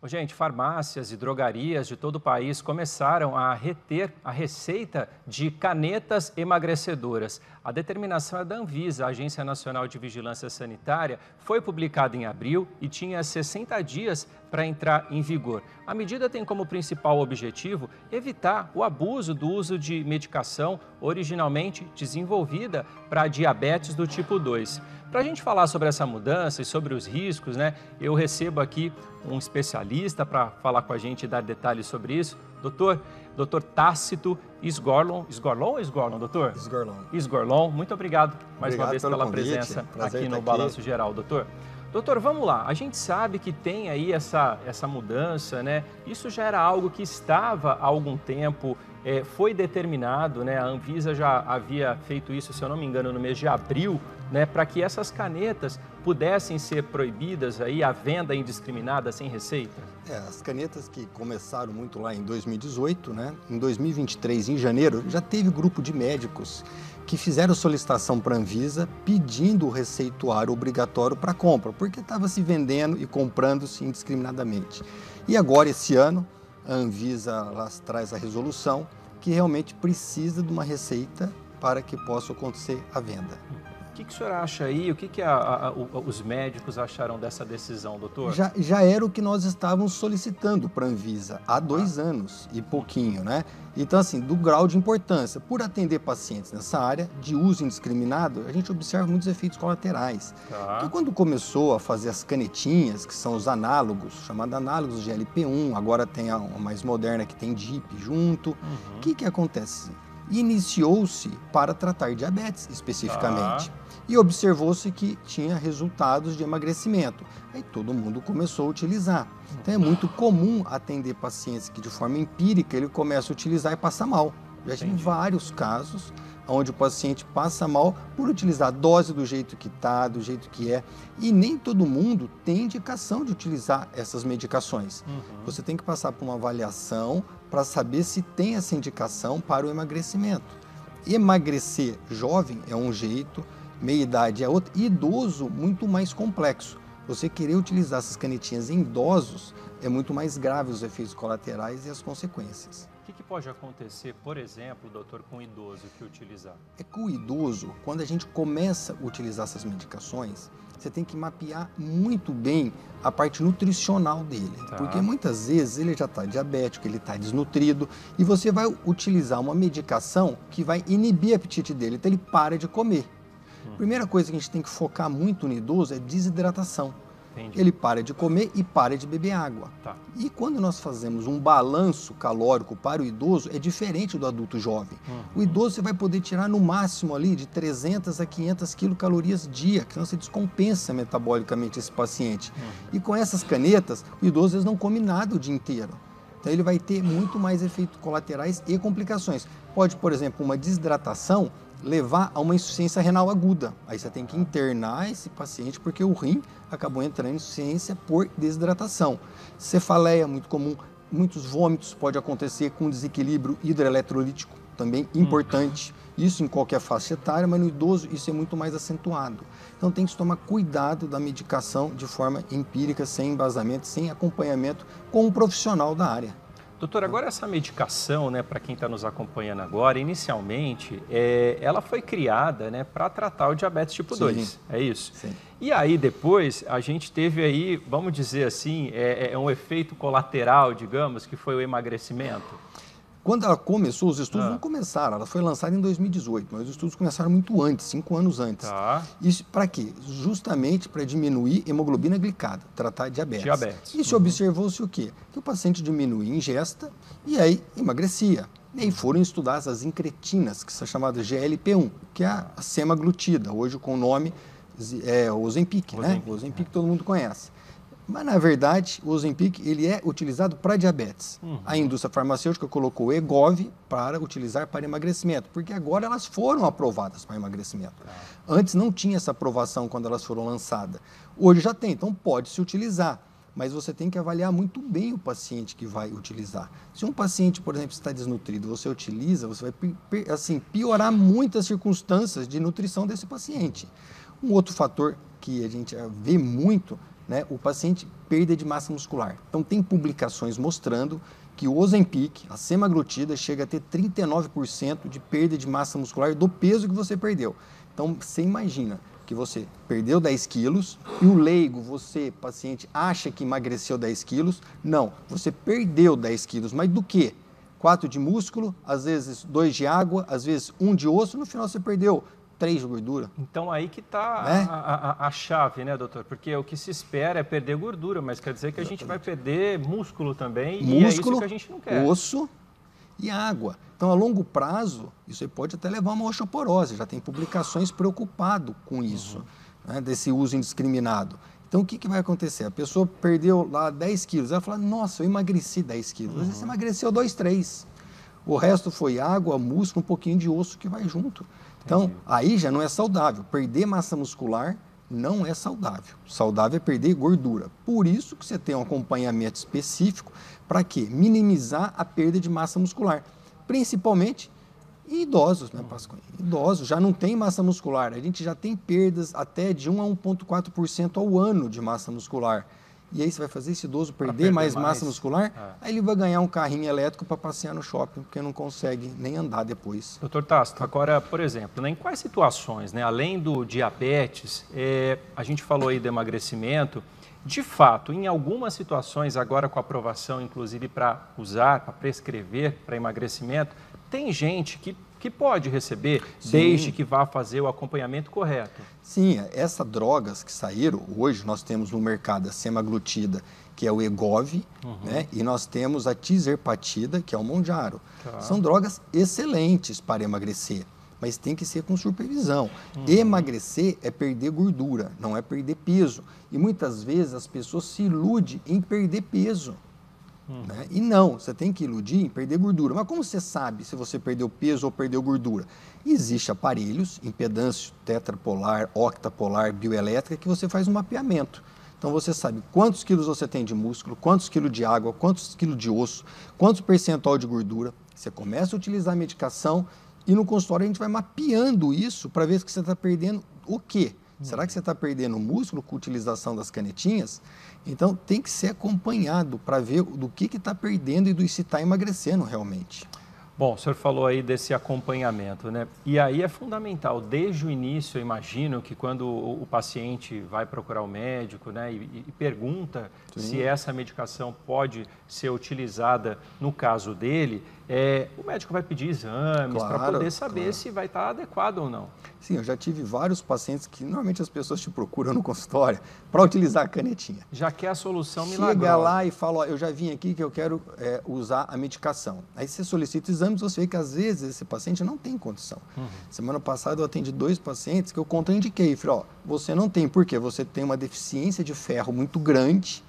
Ô, gente, farmácias e drogarias de todo o país começaram a reter a receita de canetas emagrecedoras. A determinação é da Anvisa, a Agência Nacional de Vigilância Sanitária, foi publicada em abril e tinha 60 dias para entrar em vigor. A medida tem como principal objetivo evitar o abuso do uso de medicação originalmente desenvolvida para diabetes do tipo 2. Para a gente falar sobre essa mudança e sobre os riscos, eu recebo aqui um especialista para falar com a gente e dar detalhes sobre isso. Doutor Tácito Isgorlon. Isgorlon ou Isgorlon, doutor? Isgorlon. Isgorlon, muito obrigado mais uma vez pela presença aqui no Balanço Geral, doutor. Doutor, vamos lá. A gente sabe que tem aí essa mudança, Isso já era algo que estava há algum tempo, foi determinado, A Anvisa já havia feito isso, se eu não me engano, no mês de abril, para que essas canetas pudessem ser proibidas aí, a venda indiscriminada sem receita? As canetas que começaram muito lá em 2018, Em 2023, em janeiro, já teve grupo de médicos que fizeram solicitação para a Anvisa pedindo o receituário obrigatório para compra, porque estava se vendendo e comprando-se indiscriminadamente. E agora, esse ano, a Anvisa traz a resolução que realmente precisa de uma receita para que possa acontecer a venda. O que o senhor acha aí? O que os médicos acharam dessa decisão, doutor? Já era o que nós estávamos solicitando para a Anvisa há 2 anos e pouquinho, Então, assim, do grau de importância. Por atender pacientes nessa área de uso indiscriminado, a gente observa muitos efeitos colaterais. Porque quando começou a fazer as canetinhas, que são os análogos, chamados análogos de GLP-1, agora tem a mais moderna que tem DIP junto. O que acontece? Iniciou-se para tratar diabetes especificamente. E observou-se que tinha resultados de emagrecimento. Aí todo mundo começou a utilizar. Então é muito comum atender pacientes que de forma empírica ele começa a utilizar e passa mal. Já tive vários casos onde o paciente passa mal por utilizar a dose do jeito que está, do jeito que é. E nem todo mundo tem indicação de utilizar essas medicações. Você tem que passar por uma avaliação para saber se tem essa indicação para o emagrecimento. Emagrecer jovem é um jeito, meia-idade é outro, e idoso muito mais complexo. Você querer utilizar essas canetinhas em idosos é muito mais grave os efeitos colaterais e as consequências. O que pode acontecer, por exemplo, doutor, com o idoso que utilizar? É que o idoso, quando a gente começa a utilizar essas medicações, você tem que mapear muito bem a parte nutricional dele. Porque muitas vezes ele já está diabético, ele está desnutrido, e você vai utilizar uma medicação que vai inibir o apetite dele, então ele para de comer. A primeira coisa que a gente tem que focar muito no idoso é desidratação. Entendi. Ele para de comer e para de beber água. E quando nós fazemos um balanço calórico para o idoso, é diferente do adulto jovem. O idoso você vai poder tirar no máximo ali de 300 a 500 quilocalorias dia, que senão você descompensa metabolicamente esse paciente. E com essas canetas, o idoso às vezes não come nada o dia inteiro. Então ele vai ter muito mais efeitos colaterais e complicações. Pode, por exemplo, uma desidratação levar a uma insuficiência renal aguda. Aí você tem que internar esse paciente porque o rim acabou entrando em insuficiência por desidratação. Cefaleia, muito comum. Muitos vômitos pode acontecer com desequilíbrio hidroeletrolítico, também importante. Isso em qualquer faixa etária, mas no idoso isso é muito mais acentuado. Então tem que tomar cuidado da medicação de forma empírica, sem embasamento, sem acompanhamento com um profissional da área. Doutor, agora essa medicação, para quem está nos acompanhando agora, inicialmente, ela foi criada, para tratar o diabetes tipo 2, é isso? Sim. E aí depois a gente teve aí, vamos dizer assim, um efeito colateral, digamos, que foi o emagrecimento. Quando ela começou, os estudos não começaram, ela foi lançada em 2018, mas os estudos começaram muito antes, 5 anos antes. Isso para quê? Justamente para diminuir hemoglobina glicada, tratar diabetes. Isso observou-se o quê? Que o paciente diminuía a ingesta e aí emagrecia. E aí foram estudar as incretinas, que são chamadas GLP-1, que é a semaglutida, hoje com o nome Ozempic, O Ozempic todo mundo conhece. Mas, na verdade, o Ozempic ele é utilizado para diabetes. A indústria farmacêutica colocou o Wegovy para utilizar para emagrecimento, porque agora elas foram aprovadas para emagrecimento. Antes não tinha essa aprovação quando elas foram lançadas. Hoje já tem, então pode-se utilizar. Mas você tem que avaliar muito bem o paciente que vai utilizar. Se um paciente, por exemplo, está desnutrido, você utiliza, você vai piorar muitas circunstâncias de nutrição desse paciente. Um outro fator que a gente vê muito né, o paciente perda de massa muscular. Então, tem publicações mostrando que o Ozempic, a semaglutida, chega a ter 39% de perda de massa muscular do peso que você perdeu. Então, você imagina que você perdeu 10 quilos e o leigo, você, paciente, acha que emagreceu 10 quilos. Não, você perdeu 10 quilos, mas do quê? 4 de músculo, às vezes 2 de água, às vezes 1 de osso, no final você perdeu 3 de gordura. Então aí que está a chave, né, doutor? Porque o que se espera é perder gordura, mas quer dizer que a gente vai perder músculo também, músculo, e é isso que a gente não quer. Osso e água. Então, a longo prazo, isso aí pode até levar a uma osteoporose. Já tem publicações preocupado com isso, né, desse uso indiscriminado. Então, o que vai acontecer? A pessoa perdeu lá 10 quilos. Ela fala, nossa, eu emagreci 10 quilos. Às vezes você emagreceu 2, 3. O resto foi água, músculo, um pouquinho de osso que vai junto. Então, aí já não é saudável. Perder massa muscular não é saudável. Saudável é perder gordura. Por isso que você tem um acompanhamento específico para quê? Minimizar a perda de massa muscular. Principalmente em idosos, né, Pascoal? Idosos já não tem massa muscular. A gente já tem perdas até de 1 a 1,4% ao ano de massa muscular. E aí você vai fazer esse idoso perder mais massa muscular, aí ele vai ganhar um carrinho elétrico para passear no shopping, porque não consegue nem andar depois. Doutor Tasto, agora, por exemplo, né, em quais situações, né, além do diabetes, a gente falou aí do emagrecimento, de fato, em algumas situações, agora com aprovação, inclusive para usar, para prescrever para emagrecimento, tem gente que pode receber, sim, desde que vá fazer o acompanhamento correto. Sim, essas drogas que saíram, hoje nós temos no mercado a semaglutida, que é o Egov, né? E nós temos a tizerpatida, que é o Mounjaro. Tá. São drogas excelentes para emagrecer, mas tem que ser com supervisão. Emagrecer é perder gordura, não é perder peso. E muitas vezes as pessoas se iludem em perder peso. Né? E não, você tem que iludir em perder gordura. Mas como você sabe se você perdeu peso ou perdeu gordura? Existem aparelhos, impedância tetrapolar, octapolar, bioelétrica, que você faz um mapeamento. Então você sabe quantos quilos você tem de músculo, quantos quilos de água, quantos quilos de osso, quantos percentual de gordura. Você começa a utilizar a medicação e no consultório a gente vai mapeando isso para ver se você está perdendo o quê? Será que você está perdendo músculo com a utilização das canetinhas? Então, tem que ser acompanhado para ver do que está perdendo e se está emagrecendo realmente. Bom, o senhor falou aí desse acompanhamento, né? E aí é fundamental, desde o início, eu imagino que quando o paciente vai procurar o médico, né, e pergunta se essa medicação pode ser utilizada no caso dele, o médico vai pedir exames para poder saber se vai estar adequado ou não. Sim, eu já tive vários pacientes que normalmente as pessoas te procuram no consultório para utilizar a canetinha. Já quer a solução milagrosa. Chega lá e fala, ó, eu já vim aqui que eu quero usar a medicação. Aí você solicita exames, você vê que às vezes esse paciente não tem condição. Semana passada eu atendi 2 pacientes que eu contraindiquei. Falei, ó, você não tem, por quê? Você tem uma deficiência de ferro muito grande,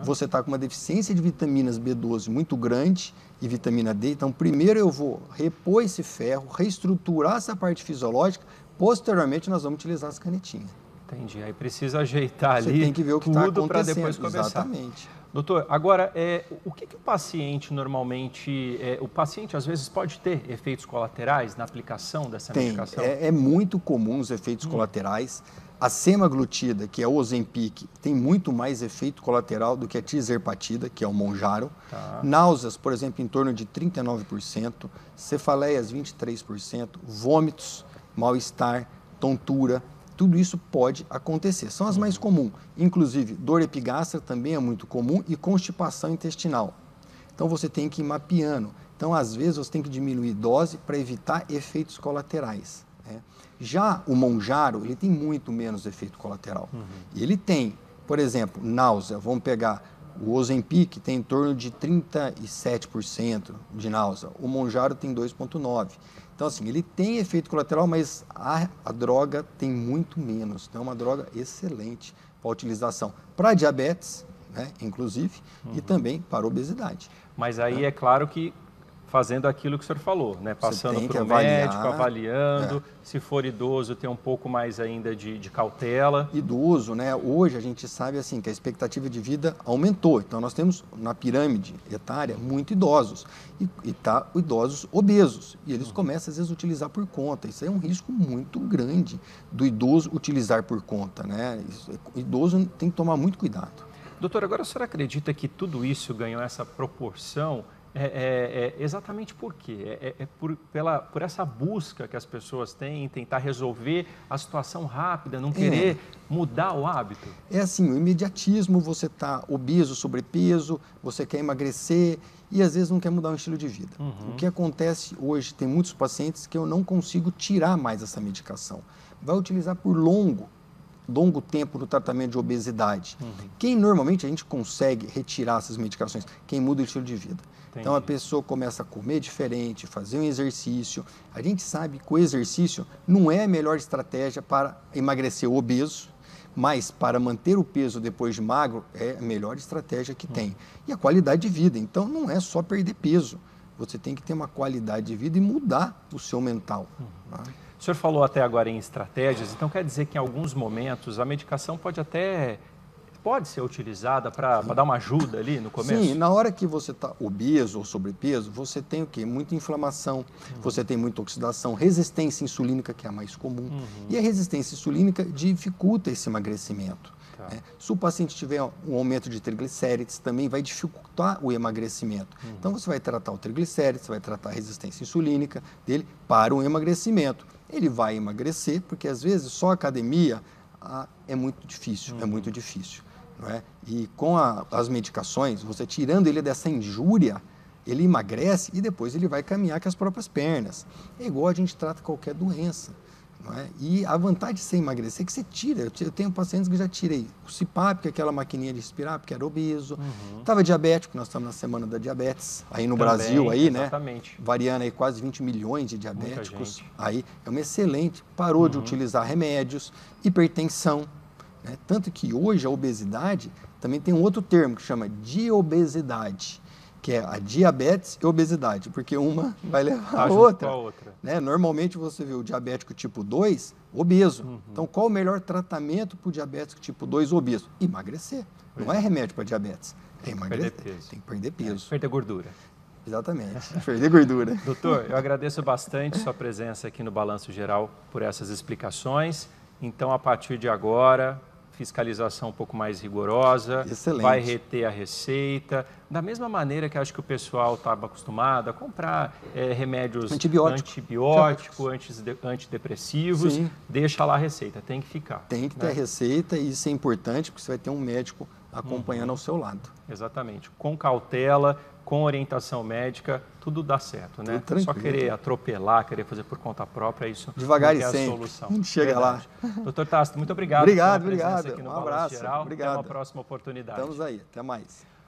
você está com uma deficiência de vitaminas B12 muito grande e vitamina D. Então, primeiro eu vou repor esse ferro, reestruturar essa parte fisiológica, posteriormente nós vamos utilizar as canetinhas. Entendi. Aí precisa ajeitar ali tem que ver o que está acontecendo para depois começar. Exatamente. Doutor, agora, o que o paciente normalmente... o paciente, às vezes, pode ter efeitos colaterais na aplicação dessa medicação? É muito comum os efeitos colaterais. A semaglutida, que é o Ozempic, tem muito mais efeito colateral do que a tizerpatida, que é o Mounjaro. Náuseas, por exemplo, em torno de 39%, cefaleias 23%, vômitos, mal-estar, tontura, tudo isso pode acontecer. São as mais comuns. Inclusive, dor epigástrica também é muito comum e constipação intestinal. Então, você tem que ir mapeando. Então, às vezes, você tem que diminuir dose para evitar efeitos colaterais. Né? Já o Mounjaro, ele tem muito menos efeito colateral. Ele tem, por exemplo, náusea. Vamos pegar o Ozempic, tem em torno de 37% de náusea. O Mounjaro tem 2,9%. Então, assim, ele tem efeito colateral, mas a droga tem muito menos. Então, é uma droga excelente para a utilização para diabetes, né, inclusive, e também para obesidade. Mas aí é claro que fazendo aquilo que o senhor falou, né? Passando para o médico, avaliando, se for idoso, ter um pouco mais ainda de cautela. Idoso, né? Hoje a gente sabe assim que a expectativa de vida aumentou, então nós temos na pirâmide etária muito idosos e idosos obesos, e eles começam às vezes a utilizar por conta. Isso é um risco muito grande do idoso utilizar por conta, né? O idoso tem que tomar muito cuidado. Doutor, agora o senhor acredita que tudo isso ganhou essa proporção exatamente por quê? Por essa busca que as pessoas têm em tentar resolver a situação rápida, não querer mudar o hábito? É assim, o imediatismo, você está obeso, sobrepeso, você quer emagrecer e às vezes não quer mudar o estilo de vida. O que acontece hoje, tem muitos pacientes que eu não consigo tirar mais essa medicação. Vai utilizar por longo tempo no tratamento de obesidade. Quem normalmente a gente consegue retirar essas medicações? Quem muda o estilo de vida. Entendi. Então a pessoa começa a comer diferente, fazer um exercício. A gente sabe que o exercício não é a melhor estratégia para emagrecer o obeso, mas para manter o peso depois de magro é a melhor estratégia que tem. E a qualidade de vida. Então não é só perder peso. Você tem que ter uma qualidade de vida e mudar o seu mental. Tá? O senhor falou até agora em estratégias, então quer dizer que em alguns momentos a medicação pode ser utilizada para dar uma ajuda ali no começo? Sim, na hora que você está obeso ou sobrepeso, você tem o quê? Muita inflamação, você tem muita oxidação, resistência insulínica, que é a mais comum. E a resistência insulínica dificulta esse emagrecimento. Tá. Se o paciente tiver um aumento de triglicérides, também vai dificultar o emagrecimento. Então você vai tratar o triglicérides, você vai tratar a resistência insulínica dele para o emagrecimento. Ele vai emagrecer, porque às vezes só a academia é muito difícil, não é? E com as medicações, você tirando ele dessa injúria, ele emagrece e depois ele vai caminhar com as próprias pernas. É igual a gente trata qualquer doença. Não é? E a vantagem de você emagrecer é que você tira. Eu tenho pacientes que já tirei o CPAP, que é aquela maquininha de respirar, porque era obeso. Estava diabético, nós estamos na semana da diabetes. Aí no Também, Brasil, aí, exatamente. Né? Variando aí quase 20 milhões de diabéticos. Aí é uma excelente. Parou de utilizar remédios, hipertensão. Né? Tanto que hoje a obesidade também tem um outro termo que chama diobesidade, que é a diabetes e obesidade, porque uma vai levar a outra. Né? Normalmente você vê o diabético tipo 2 obeso. Então, qual o melhor tratamento para o diabético tipo 2 obeso? Emagrecer. Não é remédio para diabetes, é emagrecer. Tem que perder peso. Perder gordura. Exatamente, perder gordura. Doutor, eu agradeço bastante sua presença aqui no Balanço Geral por essas explicações. Então, a partir de agora, fiscalização um pouco mais rigorosa, excelente. Vai reter a receita, da mesma maneira que acho que o pessoal estava acostumado a comprar remédios antibióticos, antidepressivos, sim. Deixa lá a receita, tem que ficar. Tem que ter a receita e isso é importante porque você vai ter um médico acompanhando ao seu lado. Exatamente, com cautela, com orientação médica, tudo dá certo, né? Só querer atropelar, querer fazer por conta própria, isso devagar não é e sempre. A solução. A gente chega lá. Doutor Tasto, muito obrigado. Obrigado. Aqui no Um abraço. Geral. Obrigado. Até uma próxima oportunidade. Estamos aí. Até mais.